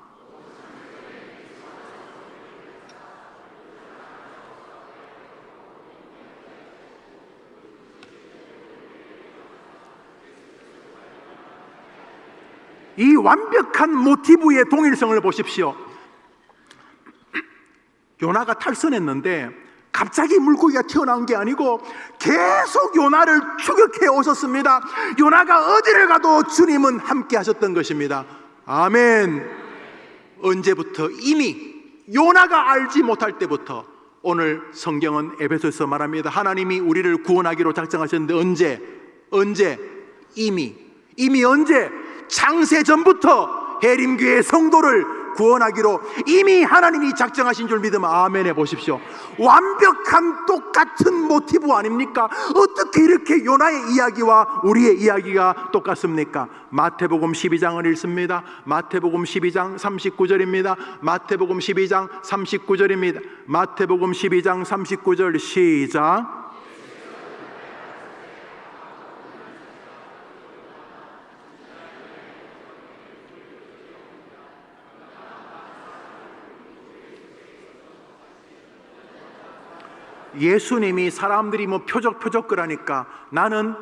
이 완벽한 모티브의 동일성을 보십시오. 요나가 탈선했는데 갑자기 물고기가 튀어나온 게 아니고 계속 요나를 추격해 오셨습니다. 요나가 어디를 가도 주님은 함께 하셨던 것입니다. 아멘. 언제부터? 이미 요나가 알지 못할 때부터. 오늘 성경은 에베소에서 말합니다. 하나님이 우리를 구원하기로 작정하셨는데 언제? 이미 언제? 창세 전부터 해림교회 성도를 구원하기로 이미 하나님이 작정하신 줄 믿으면 아멘 해보십시오. 완벽한 똑같은 모티브 아닙니까? 어떻게 이렇게 요나의 이야기와 우리의 이야기가 똑같습니까? 마태복음 12장을 읽습니다. 마태복음 12장 39절입니다. 마태복음 12장 39절입니다. 마태복음 12장 39절 시작. 예수님이 사람들이 뭐 표적 그러니까 나는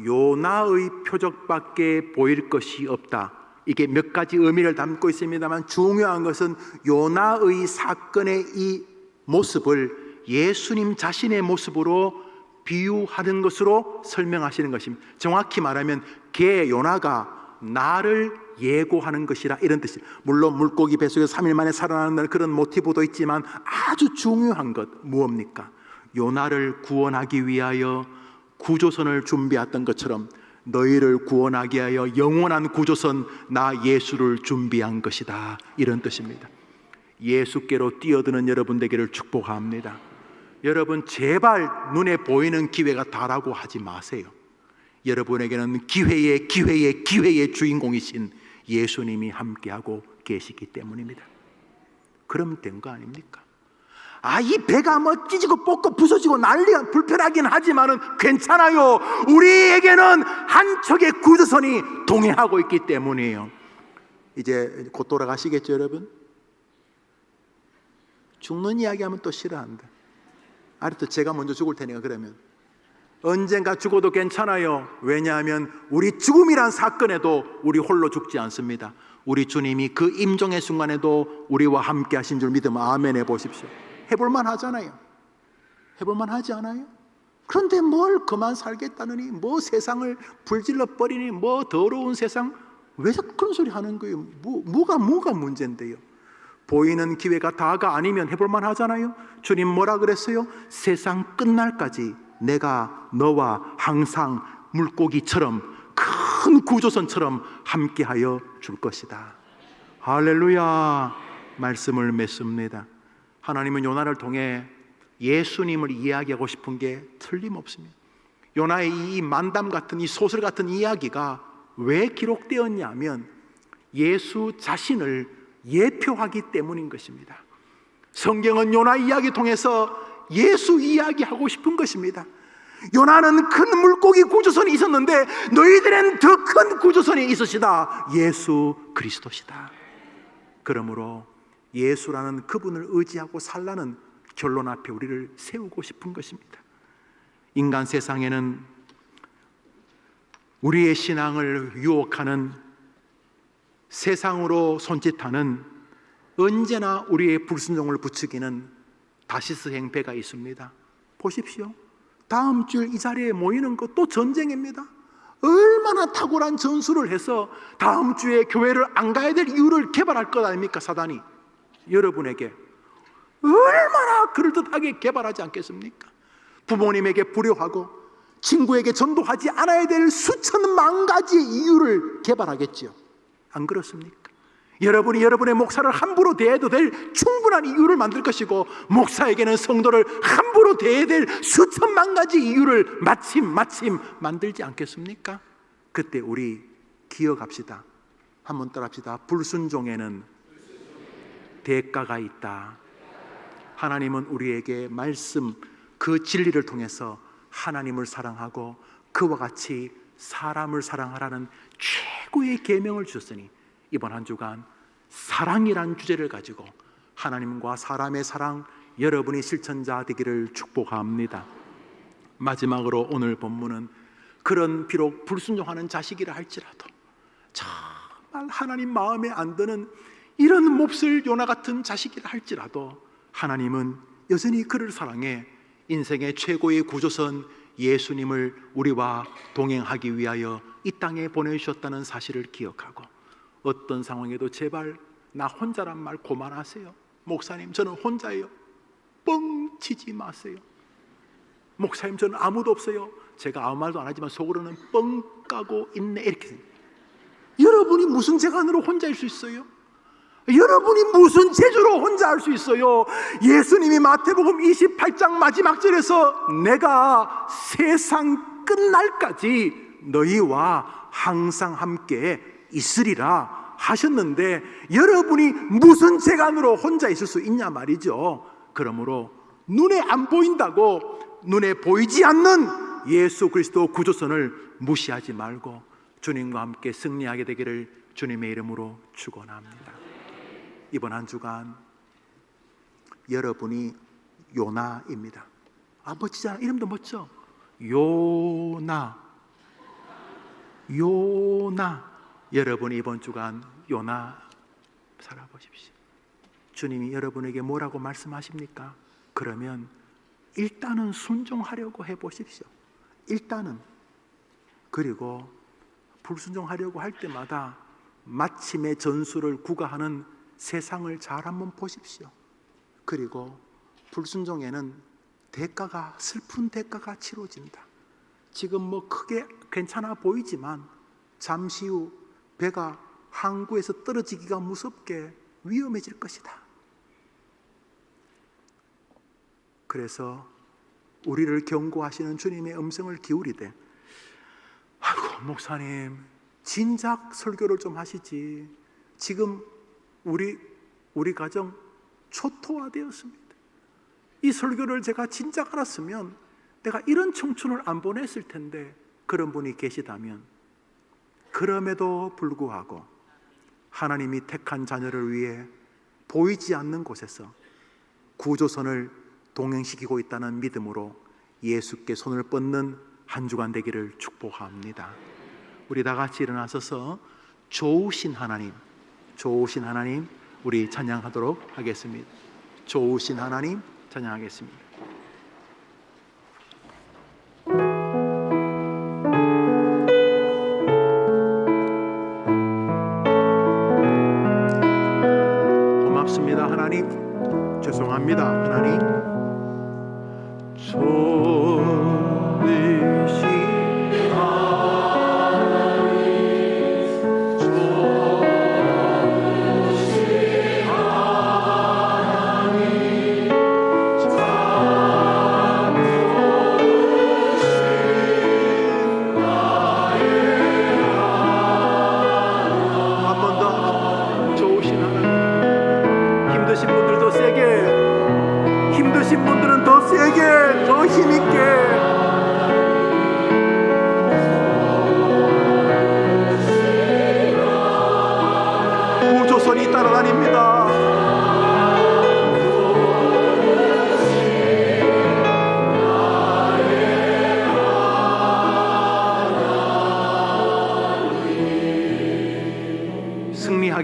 요나의 표적밖에 보일 것이 없다. 이게 몇 가지 의미를 담고 있습니다만 중요한 것은 요나의 사건의 이 모습을 예수님 자신의 모습으로 비유하는 것으로 설명하시는 것입니다. 정확히 말하면 개 요나가 나를 예고하는 것이라 이런 뜻이. 물론 물고기 뱃속에서 3일 만에 살아나는 그런 모티브도 있지만 아주 중요한 것 무엇입니까? 요나를 구원하기 위하여 구조선을 준비했던 것처럼 너희를 구원하기 위하여 영원한 구조선 나 예수를 준비한 것이다. 이런 뜻입니다. 예수께로 뛰어드는 여러분 되기를 축복합니다. 여러분 제발 눈에 보이는 기회가 다라고 하지 마세요. 여러분에게는 기회의 주인공이신 예수님이 함께하고 계시기 때문입니다. 그럼 된 거 아닙니까? 이 배가 뭐 찢고 뽑고 부서지고 난리가 불편하긴 하지만은 괜찮아요. 우리에게는 한 척의 구조선이 동행하고 있기 때문이에요. 이제 곧 돌아가시겠죠, 여러분? 죽는 이야기하면 또 싫어한다. 알았죠? 제가 먼저 죽을 테니까. 그러면 언젠가 죽어도 괜찮아요. 왜냐하면 우리 죽음이란 사건에도 우리 홀로 죽지 않습니다. 우리 주님이 그 임종의 순간에도 우리와 함께 하신 줄 믿으면 아멘 해보십시오. 해볼만 하잖아요. 해볼만 하지 않아요? 그런데 뭘 그만 살겠다느니, 뭐 세상을 불질러 버리니, 뭐 더러운 세상, 왜 자꾸 그런 소리 하는 거예요? 뭐가 문제인데요? 보이는 기회가 다가 아니면 해볼만 하잖아요. 주님 뭐라 그랬어요? 세상 끝날까지 내가 너와 항상 물고기처럼 큰 구조선처럼 함께하여 줄 것이다. 할렐루야. 말씀을 맺습니다. 하나님은 요나를 통해 예수님을 이야기하고 싶은 게 틀림없습니다. 요나의 이 만담 같은, 이 소설 같은 이야기가 왜 기록되었냐면 예수 자신을 예표하기 때문인 것입니다. 성경은 요나 이야기 통해서 예수 이야기하고 싶은 것입니다. 요나는 큰 물고기 구조선이 있었는데 너희들은 더 큰 구조선이 있으시다. 예수 그리스도시다. 그러므로 예수라는 그분을 의지하고 살라는 결론 앞에 우리를 세우고 싶은 것입니다. 인간 세상에는 우리의 신앙을 유혹하는, 세상으로 손짓하는, 언제나 우리의 불순종을 부추기는 다시스 행패가 있습니다. 보십시오. 다음 주일 이 자리에 모이는 것도 전쟁입니다. 얼마나 탁월한 전술을 해서 다음 주에 교회를 안 가야 될 이유를 개발할 것 아닙니까? 사단이 여러분에게 얼마나 그럴듯하게 개발하지 않겠습니까? 부모님에게 불효하고 친구에게 전도하지 않아야 될 수천만 가지의 이유를 개발하겠죠. 안 그렇습니까? 여러분이 여러분의 목사를 함부로 대해도 될 충분한 이유를 만들 것이고, 목사에게는 성도를 함부로 대해야 될 수천만 가지 이유를 마침 만들지 않겠습니까? 그때 우리 기억합시다. 한번 따라합시다. 불순종에는 대가가 있다. 하나님은 우리에게 말씀, 그 진리를 통해서 하나님을 사랑하고 그와 같이 사람을 사랑하라는 최고의 계명을 주셨으니, 이번 한 주간 사랑이란 주제를 가지고 하나님과 사람의 사랑, 여러분이 실천자 되기를 축복합니다. 마지막으로 오늘 본문은 그런 비록 불순종하는 자식이라 할지라도 정말 하나님 마음에 안 드는 이런 몹쓸 요나 같은 자식이라 할지라도 하나님은 여전히 그를 사랑해 인생의 최고의 구조선 예수님을 우리와 동행하기 위하여 이 땅에 보내주셨다는 사실을 기억하고, 어떤 상황에도 제발 나 혼자란 말 그만하세요. 목사님 저는 혼자예요. 뻥치지 마세요. 목사님 저는 아무도 없어요. 제가 아무 말도 안 하지만 속으로는 뻥 까고 있네, 이렇게 생각해요. 여러분이 무슨 재간으로 혼자일 수 있어요? 여러분이 무슨 재주로 혼자 할 수 있어요? 예수님이 마태복음 28장 마지막 절에서 내가 세상 끝날까지 너희와 항상 함께 있으리라 하셨는데, 여러분이 무슨 재간으로 혼자 있을 수 있냐 말이죠. 그러므로 눈에 안 보인다고 눈에 보이지 않는 예수 그리스도 구조선을 무시하지 말고 주님과 함께 승리하게 되기를 주님의 이름으로 축원합니다. 이번 한 주간 여러분이 요나입니다. 멋지잖아. 이름도 멋져. 요나. 여러분이 이번 주간 요나 살아보십시오. 주님이 여러분에게 뭐라고 말씀하십니까? 그러면 일단은 순종하려고 해보십시오. 일단은. 그리고 불순종하려고 할 때마다 마침의 전술을 구가하는 세상을 잘 한번 보십시오. 그리고 불순종에는 대가가, 슬픈 대가가 치러진다. 지금 뭐 크게 괜찮아 보이지만 잠시 후 배가 항구에서 떨어지기가 무섭게 위험해질 것이다. 그래서 우리를 경고하시는 주님의 음성을 기울이되, 아이고 목사님 진작 설교를 좀 하시지. 지금 우리 가정 초토화되었습니다. 이 설교를 제가 진작 알았으면 내가 이런 청춘을 안 보냈을 텐데, 그런 분이 계시다면, 그럼에도 불구하고 하나님이 택한 자녀를 위해 보이지 않는 곳에서 구조선을 동행시키고 있다는 믿음으로 예수께 손을 뻗는 한 주간 되기를 축복합니다. 우리 다 같이 일어나서서 좋으신 하나님 우리 찬양하도록 하겠습니다. 좋으신 하나님 찬양하겠습니다. 고맙습니다 하나님. 죄송합니다 하나님.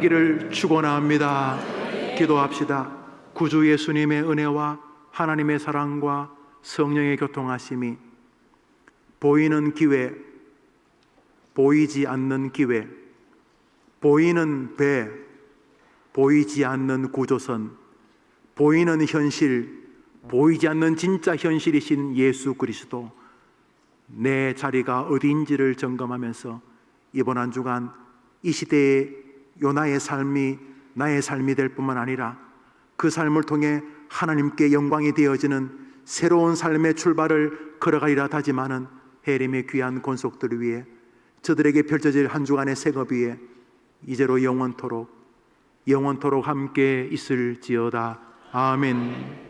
일어나기를 축원합니다. 기도합시다. 구주 예수님의 은혜와 하나님의 사랑과 성령의 교통하심이 보이는 기회, 보이지 않는 기회, 보이는 배, 보이지 않는 구조선, 보이는 현실, 보이지 않는 진짜 현실이신 예수 그리스도, 내 자리가 어디인지를 점검하면서 이번 한 주간 이 시대의 요나의 삶이 나의 삶이 될 뿐만 아니라 그 삶을 통해 하나님께 영광이 되어지는 새로운 삶의 출발을 걸어가리라 다짐하는 해림의 귀한 권속들을 위해 저들에게 펼쳐질 한 주간의 생업 위에 이제로 영원토록 함께 있을지어다. 아멘.